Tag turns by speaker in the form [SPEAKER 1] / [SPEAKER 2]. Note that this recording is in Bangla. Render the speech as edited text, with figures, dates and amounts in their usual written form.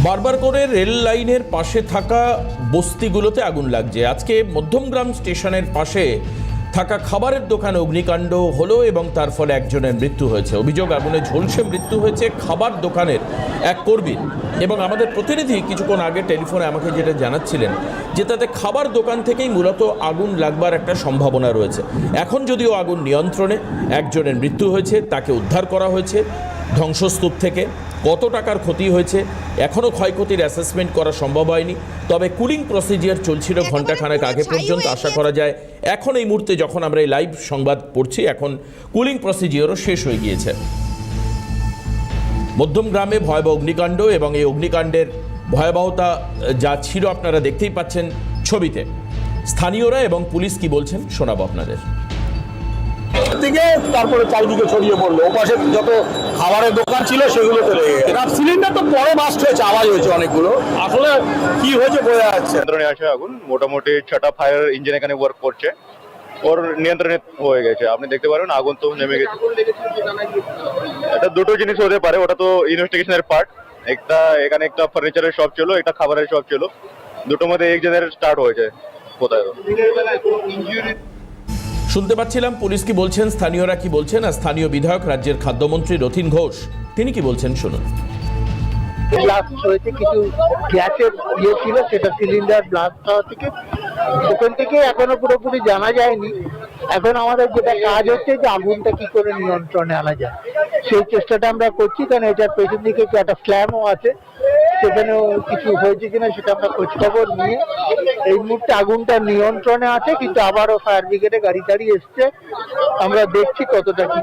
[SPEAKER 1] বারবার করে রেল লাইনের পাশে থাকা বস্তিগুলোতে আগুন লাগছে। আজকে মধ্যমগ্রাম স্টেশনের পাশে থাকা খাবারের দোকানে অগ্নিকাণ্ড হলো এবং তার ফলে একজনের মৃত্যু হয়েছে। অভিযোগ, আগুনে ঝলসে মৃত্যু হয়েছে খাবার দোকানের এক কর্মীর। এবং আমাদের প্রতিনিধি কিছুক্ষণ আগে টেলিফোনে আমাকে যেটা জানাচ্ছিলেন যে তাতে খাবার দোকান থেকেই মূলত আগুন লাগবার একটা সম্ভাবনা রয়েছে। এখন যদিও আগুন নিয়ন্ত্রণে, একজনের মৃত্যু হয়েছে, তাকে উদ্ধার করা হয়েছে ধ্বংসস্তূপ থেকে। কত টাকার ক্ষতি হয়েছে এখনও ক্ষয়ক্ষতির অ্যাসেসমেন্ট করা সম্ভব হয়নি, তবে কুলিং প্রসিজিয়ার চলছিল ঘণ্টাখানেক আগে পর্যন্ত। আশা করা যায় এখন এই মুহূর্তে যখন আমরা এই লাইভ সংবাদ পড়ছি, এখন কুলিং প্রসিজিয়ারও শেষ হয়ে গিয়েছে। মধ্যমগ্রামে ভয়াবহ অগ্নিকাণ্ড, এবং এই অগ্নিকাণ্ডের ভয়াবহতা যা ছিল আপনারা দেখতেই পাচ্ছেন ছবিতে। স্থানীয়রা এবং পুলিশ কি বলছেন শোনাবো আপনাদের।
[SPEAKER 2] থেকে তারপরে চারিদিকে ছড়িয়ে পড়লো, ওপাশে যত খাবারের দোকান ছিল সেগুলোতে লেগে গেছে। সিলিন্ডার তো পরে বাস্ট হয়েছে, আওয়াজ হয়েছে অনেকগুলো, আসলে কি হয়েছে বোঝা যাচ্ছে।
[SPEAKER 3] নিয়ন্ত্রণে আসে আগুন, মোটামুটি 6টা ফায়ার ইঞ্জিন এখানে ওয়ার্ক করছে, ওর নিয়ন্ত্রণে হয়ে গেছে। আপনি দেখতে পারেন আগুন তো নেমে গেছে। এটা দুটো জিনিস হতে পারে, ওটা তো ইনভেস্টিগেশনের পার্ট। একটা এখানে একটা ফার্নিচারের শপ ছিল, একটা খাবারের শপ ছিল, দুটোর মধ্যে একজনের স্টার্ট হয়েছে। কোথায়
[SPEAKER 1] শুনতে পাচ্ছিলাম পুলিশ কি বলছেন, স্থানীয়রা কি বলছেন, আর স্থানীয় বিধায়ক রাজ্যের খাদ্যমন্ত্রী রথীন ঘোষ তিনি কি বলছেন শুনুন।
[SPEAKER 4] ব্লাস্ট হয়েছে, কিছু গ্যাসের ইয়ে ছিল, সেটা সিলিন্ডার ব্লাস্ট হওয়া থেকে ওখান থেকে এখনো পুরোপুরি জানা যায়নি। এখন আমাদের যেটা কাজ হচ্ছে যে আগুনটা কি করে নিয়ন্ত্রণে আনা যায় সেই চেষ্টাটা আমরা করছি, কারণ এটার পেছন দিকে একটা স্ল্যামও আছে, সেখানেও কিছু হয়েছে কিনা সেটা আমরা খোঁজখবর নিয়ে এই মুহূর্তে আগুনটা নিয়ন্ত্রণে আছে, কিন্তু আবারও ফায়ার ব্রিগেডে গাড়ি টাড়ি এসছে, আমরা দেখছি কতটা কি।